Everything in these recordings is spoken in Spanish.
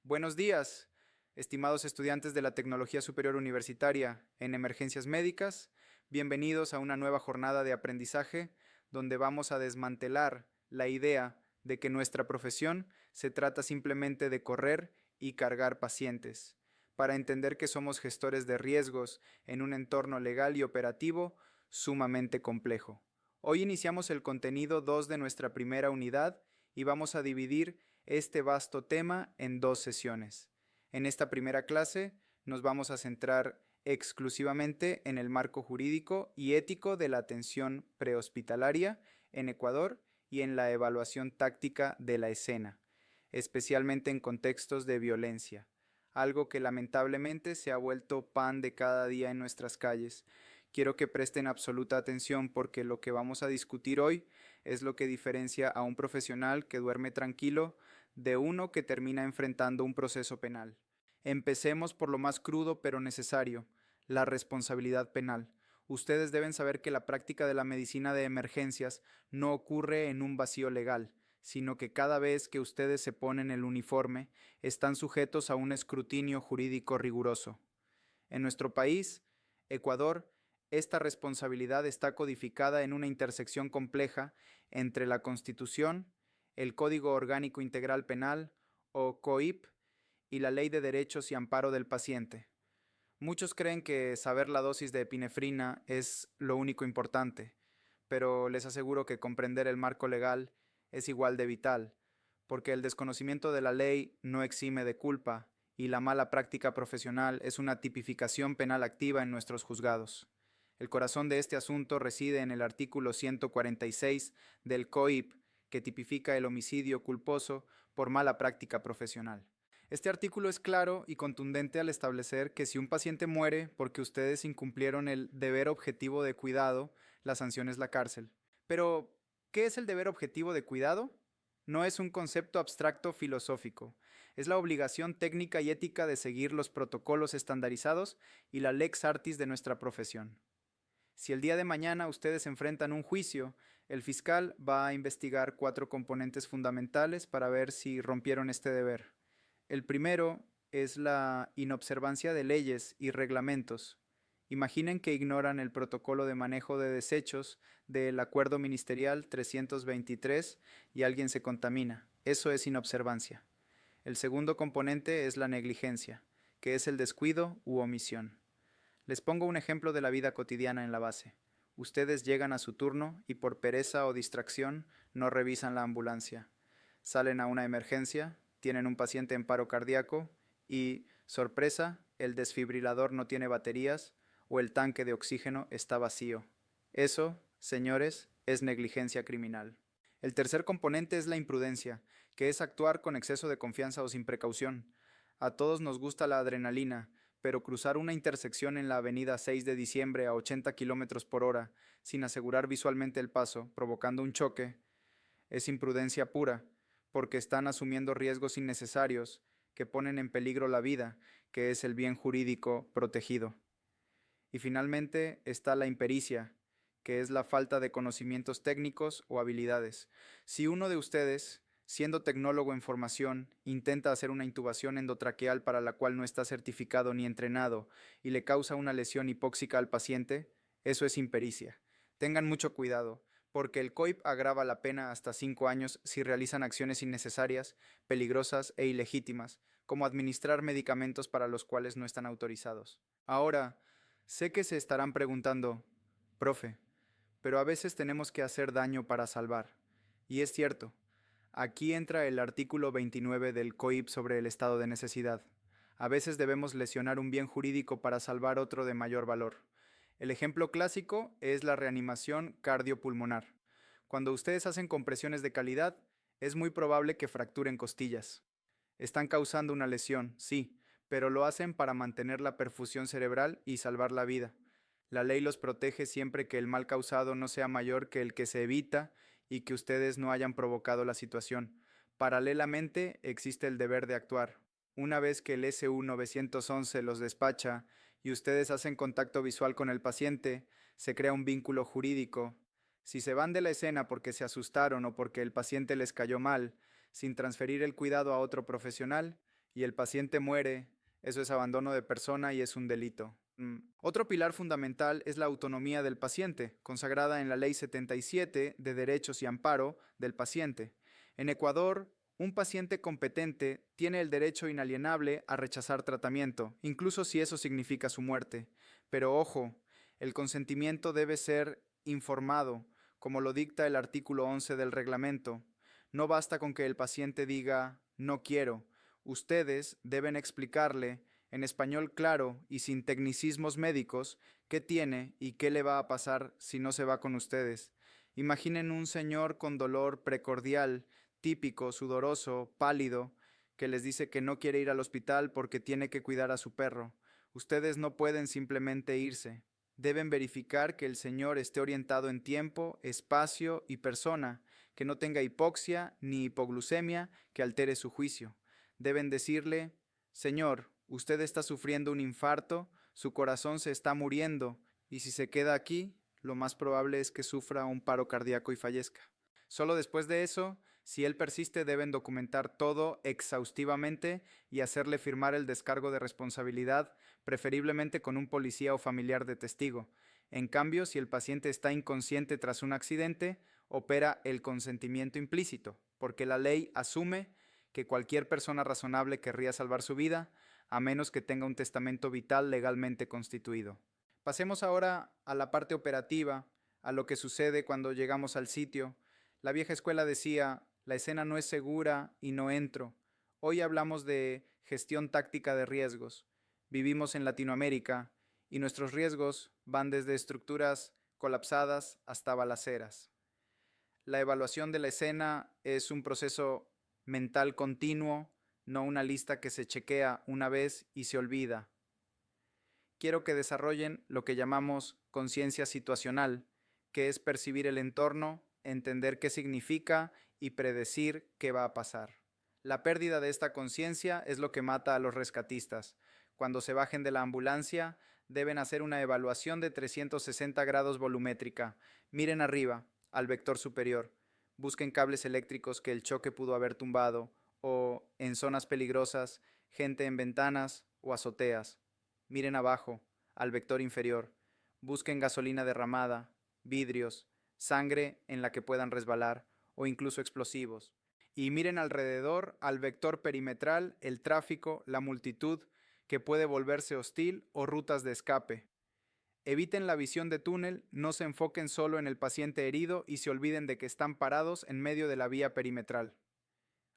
Buenos días, estimados estudiantes de la Tecnología Superior Universitaria en Emergencias Médicas. Bienvenidos a una nueva jornada de aprendizaje donde vamos a desmantelar la idea de que nuestra profesión se trata simplemente de correr y cargar pacientes, para entender que somos gestores de riesgos en un entorno legal y operativo sumamente complejo. Hoy iniciamos el contenido 2 de nuestra primera unidad y vamos a dividir este vasto tema en dos sesiones. En esta primera clase nos vamos a centrar exclusivamente en el marco jurídico y ético de la atención prehospitalaria en Ecuador y en la evaluación táctica de la escena, especialmente en contextos de violencia, algo que lamentablemente se ha vuelto pan de cada día en nuestras calles. Quiero que presten absoluta atención porque lo que vamos a discutir hoy es lo que diferencia a un profesional que duerme tranquilo de uno que termina enfrentando un proceso penal. Empecemos por lo más crudo pero necesario, la responsabilidad penal. Ustedes deben saber que la práctica de la medicina de emergencias no ocurre en un vacío legal, sino que cada vez que ustedes se ponen el uniforme, están sujetos a un escrutinio jurídico riguroso. En nuestro país, Ecuador, esta responsabilidad está codificada en una intersección compleja entre la Constitución, el Código Orgánico Integral Penal, o COIP, y la Ley de Derechos y Amparo del Paciente. Muchos creen que saber la dosis de epinefrina es lo único importante, pero les aseguro que comprender el marco legal es igual de vital, porque el desconocimiento de la ley no exime de culpa y la mala práctica profesional es una tipificación penal activa en nuestros juzgados. El corazón de este asunto reside en el artículo 146 del COIP, que tipifica el homicidio culposo por mala práctica profesional. Este artículo es claro y contundente al establecer que si un paciente muere porque ustedes incumplieron el deber objetivo de cuidado, la sanción es la cárcel. Pero, ¿qué es el deber objetivo de cuidado? No es un concepto abstracto filosófico, es la obligación técnica y ética de seguir los protocolos estandarizados y la lex artis de nuestra profesión. Si el día de mañana ustedes enfrentan un juicio, el fiscal va a investigar 4 componentes fundamentales para ver si rompieron este deber. El primero es la inobservancia de leyes y reglamentos. Imaginen que ignoran el protocolo de manejo de desechos del Acuerdo Ministerial 323 y alguien se contamina. Eso es inobservancia. El segundo componente es la negligencia, que es el descuido u omisión. Les pongo un ejemplo de la vida cotidiana en la base. Ustedes llegan a su turno y por pereza o distracción no revisan la ambulancia. Salen a una emergencia, tienen un paciente en paro cardíaco y, sorpresa, el desfibrilador no tiene baterías o el tanque de oxígeno está vacío. Eso, señores, es negligencia criminal. El tercer componente es la imprudencia, que es actuar con exceso de confianza o sin precaución. A todos nos gusta la adrenalina, pero cruzar una intersección en la avenida 6 de diciembre a 80 km por hora, sin asegurar visualmente el paso, provocando un choque, es imprudencia pura, porque están asumiendo riesgos innecesarios que ponen en peligro la vida, que es el bien jurídico protegido. Y finalmente está la impericia, que es la falta de conocimientos técnicos o habilidades. Si uno de ustedes, siendo tecnólogo en formación, intenta hacer una intubación endotraqueal para la cual no está certificado ni entrenado y le causa una lesión hipóxica al paciente, eso es impericia. Tengan mucho cuidado, porque el COIP agrava la pena hasta 5 años si realizan acciones innecesarias, peligrosas e ilegítimas, como administrar medicamentos para los cuales no están autorizados. Ahora, sé que se estarán preguntando, profe, pero a veces tenemos que hacer daño para salvar. Y es cierto, aquí entra el artículo 29 del COIP sobre el estado de necesidad. A veces debemos lesionar un bien jurídico para salvar otro de mayor valor. El ejemplo clásico es la reanimación cardiopulmonar. Cuando ustedes hacen compresiones de calidad, es muy probable que fracturen costillas. Están causando una lesión, sí, pero lo hacen para mantener la perfusión cerebral y salvar la vida. La ley los protege siempre que el mal causado no sea mayor que el que se evita y que ustedes no hayan provocado la situación. Paralelamente, existe el deber de actuar. Una vez que el SU 911 los despacha y ustedes hacen contacto visual con el paciente, se crea un vínculo jurídico. Si se van de la escena porque se asustaron o porque el paciente les cayó mal, sin transferir el cuidado a otro profesional, y el paciente muere, eso es abandono de persona y es un delito. Otro pilar fundamental es la autonomía del paciente, consagrada en la Ley 77 de Derechos y Amparo del Paciente. En Ecuador, un paciente competente tiene el derecho inalienable a rechazar tratamiento, incluso si eso significa su muerte. Pero ojo, el consentimiento debe ser informado, como lo dicta el artículo 11 del reglamento. No basta con que el paciente diga no quiero. Ustedes deben explicarle en español claro y sin tecnicismos médicos qué tiene y qué le va a pasar si no se va con ustedes. Imaginen un señor con dolor precordial, típico, sudoroso, pálido, que les dice que no quiere ir al hospital porque tiene que cuidar a su perro. Ustedes no pueden simplemente irse. Deben verificar que el señor esté orientado en tiempo, espacio y persona, que no tenga hipoxia ni hipoglucemia que altere su juicio. Deben decirle, señor, usted está sufriendo un infarto, su corazón se está muriendo, y si se queda aquí, lo más probable es que sufra un paro cardíaco y fallezca. Solo después de eso, si él persiste, deben documentar todo exhaustivamente y hacerle firmar el descargo de responsabilidad, preferiblemente con un policía o familiar de testigo. En cambio, si el paciente está inconsciente tras un accidente, opera el consentimiento implícito, porque la ley asume que cualquier persona razonable querría salvar su vida, a menos que tenga un testamento vital legalmente constituido. Pasemos ahora a la parte operativa, a lo que sucede cuando llegamos al sitio. La vieja escuela decía, la escena no es segura y no entro. Hoy hablamos de gestión táctica de riesgos. Vivimos en Latinoamérica y nuestros riesgos van desde estructuras colapsadas hasta balaceras. La evaluación de la escena es un proceso mental continuo, no una lista que se chequea una vez y se olvida. Quiero que desarrollen lo que llamamos conciencia situacional, que es percibir el entorno, entender qué significa y predecir qué va a pasar. La pérdida de esta conciencia es lo que mata a los rescatistas. Cuando se bajen de la ambulancia, deben hacer una evaluación de 360 grados volumétrica. Miren arriba, al vector superior. Busquen cables eléctricos que el choque pudo haber tumbado, o, en zonas peligrosas, gente en ventanas o azoteas. Miren abajo, al vector inferior. Busquen gasolina derramada, vidrios, sangre en la que puedan resbalar, o incluso explosivos. Y miren alrededor, al vector perimetral, el tráfico, la multitud, que puede volverse hostil, o rutas de escape. Eviten la visión de túnel, no se enfoquen solo en el paciente herido y se olviden de que están parados en medio de la vía perimetral.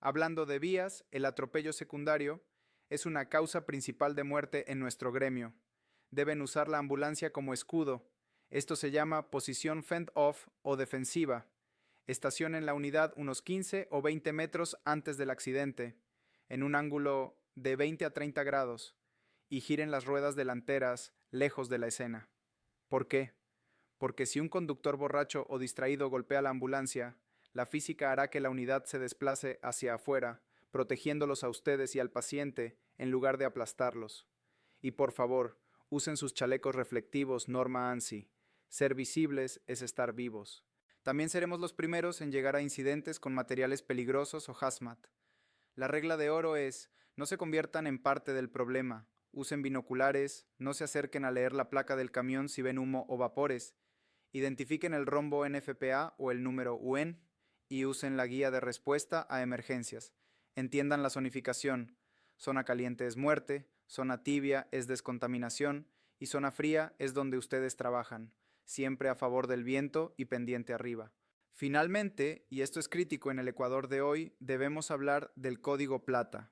Hablando de vías, el atropello secundario es una causa principal de muerte en nuestro gremio. Deben usar la ambulancia como escudo. Esto se llama posición fend-off o defensiva. Estacionen la unidad unos 15 o 20 metros antes del accidente, en un ángulo de 20 a 30 grados, y giren las ruedas delanteras lejos de la escena. ¿Por qué? Porque si un conductor borracho o distraído golpea la ambulancia, la física hará que la unidad se desplace hacia afuera, protegiéndolos a ustedes y al paciente en lugar de aplastarlos. Y por favor, usen sus chalecos reflectivos Norma ANSI. Ser visibles es estar vivos. También seremos los primeros en llegar a incidentes con materiales peligrosos o hazmat. La regla de oro es, no se conviertan en parte del problema. Usen binoculares, no se acerquen a leer la placa del camión si ven humo o vapores. Identifiquen el rombo NFPA o el número UN y usen la guía de respuesta a emergencias. Entiendan la zonificación. Zona caliente es muerte, zona tibia es descontaminación y zona fría es donde ustedes trabajan, siempre a favor del viento y pendiente arriba. Finalmente, y esto es crítico en el Ecuador de hoy, debemos hablar del Código Plata.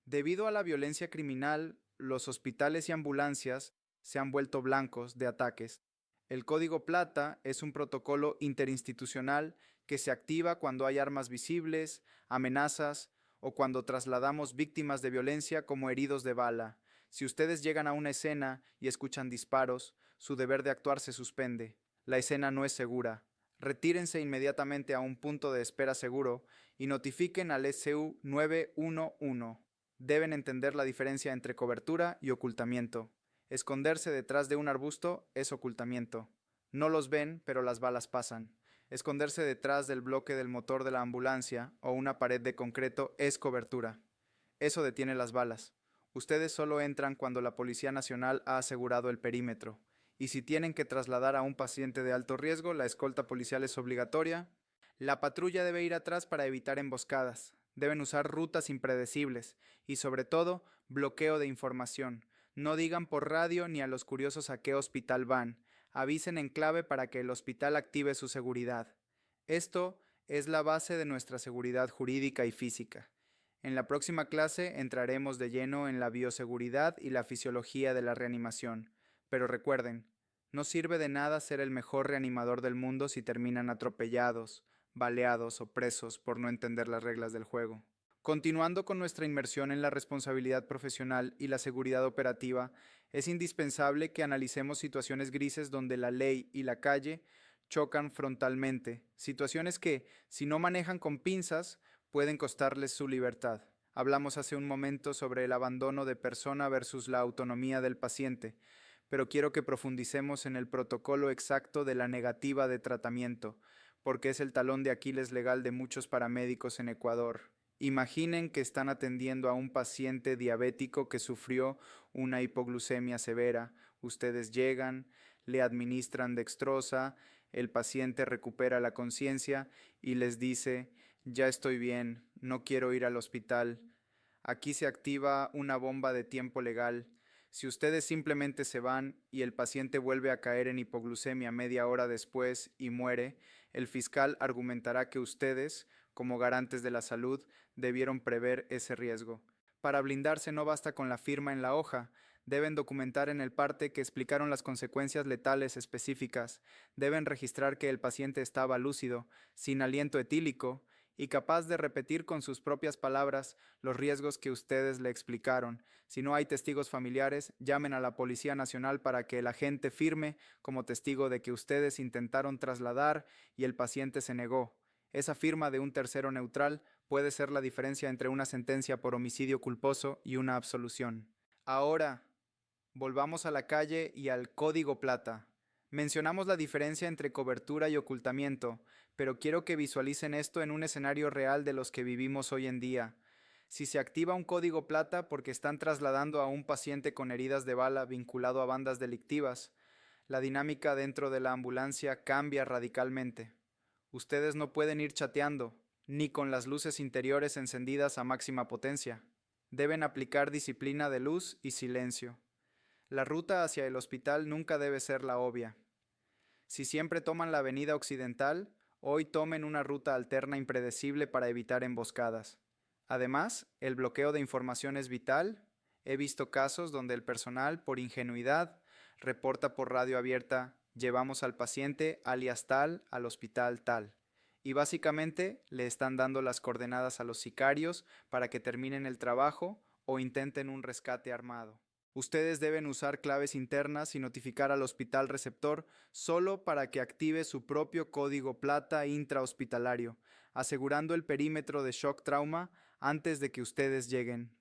Debido a la violencia criminal, los hospitales y ambulancias se han vuelto blancos de ataques. El Código Plata es un protocolo interinstitucional que se activa cuando hay armas visibles, amenazas o cuando trasladamos víctimas de violencia como heridos de bala. Si ustedes llegan a una escena y escuchan disparos, su deber de actuar se suspende. La escena no es segura. Retírense inmediatamente a un punto de espera seguro y notifiquen al SU 911. Deben entender la diferencia entre cobertura y ocultamiento. Esconderse detrás de un arbusto es ocultamiento. No los ven, pero las balas pasan. Esconderse detrás del bloque del motor de la ambulancia o una pared de concreto es cobertura. Eso detiene las balas. Ustedes solo entran cuando la Policía Nacional ha asegurado el perímetro. Y si tienen que trasladar a un paciente de alto riesgo, la escolta policial es obligatoria. La patrulla debe ir atrás para evitar emboscadas. Deben usar rutas impredecibles y, sobre todo, bloqueo de información. No digan por radio ni a los curiosos a qué hospital van. Avisen en clave para que el hospital active su seguridad. Esto es la base de nuestra seguridad jurídica y física. En la próxima clase entraremos de lleno en la bioseguridad y la fisiología de la reanimación. Pero recuerden, no sirve de nada ser el mejor reanimador del mundo si terminan atropellados, baleados o presos por no entender las reglas del juego. Continuando con nuestra inmersión en la responsabilidad profesional y la seguridad operativa, es indispensable que analicemos situaciones grises donde la ley y la calle chocan frontalmente, situaciones que, si no manejan con pinzas, pueden costarles su libertad. Hablamos hace un momento sobre el abandono de persona versus la autonomía del paciente, pero quiero que profundicemos en el protocolo exacto de la negativa de tratamiento, porque es el talón de Aquiles legal de muchos paramédicos en Ecuador. Imaginen que están atendiendo a un paciente diabético que sufrió una hipoglucemia severa. Ustedes llegan, le administran dextrosa, el paciente recupera la conciencia y les dice: ya estoy bien, no quiero ir al hospital. Aquí se activa una bomba de tiempo legal. Si ustedes simplemente se van y el paciente vuelve a caer en hipoglucemia media hora después y muere, el fiscal argumentará que ustedes, como garantes de la salud, debieron prever ese riesgo. Para blindarse no basta con la firma en la hoja. Deben documentar en el parte que explicaron las consecuencias letales específicas. Deben registrar que el paciente estaba lúcido, sin aliento etílico, y capaz de repetir con sus propias palabras los riesgos que ustedes le explicaron. Si no hay testigos familiares, llamen a la Policía Nacional para que el agente firme como testigo de que ustedes intentaron trasladar y el paciente se negó. Esa firma de un tercero neutral puede ser la diferencia entre una sentencia por homicidio culposo y una absolución. Ahora, volvamos a la calle y al Código Plata. Mencionamos la diferencia entre cobertura y ocultamiento, pero quiero que visualicen esto en un escenario real de los que vivimos hoy en día. Si se activa un código plata porque están trasladando a un paciente con heridas de bala vinculado a bandas delictivas, la dinámica dentro de la ambulancia cambia radicalmente. Ustedes no pueden ir chateando, ni con las luces interiores encendidas a máxima potencia. Deben aplicar disciplina de luz y silencio. La ruta hacia el hospital nunca debe ser la obvia. Si siempre toman la avenida occidental, hoy tomen una ruta alterna impredecible para evitar emboscadas. Además, el bloqueo de información es vital. He visto casos donde el personal, por ingenuidad, reporta por radio abierta: llevamos al paciente alias tal al hospital tal. Y básicamente le están dando las coordenadas a los sicarios para que terminen el trabajo o intenten un rescate armado. Ustedes deben usar claves internas y notificar al hospital receptor solo para que active su propio código plata intrahospitalario, asegurando el perímetro de shock trauma antes de que ustedes lleguen.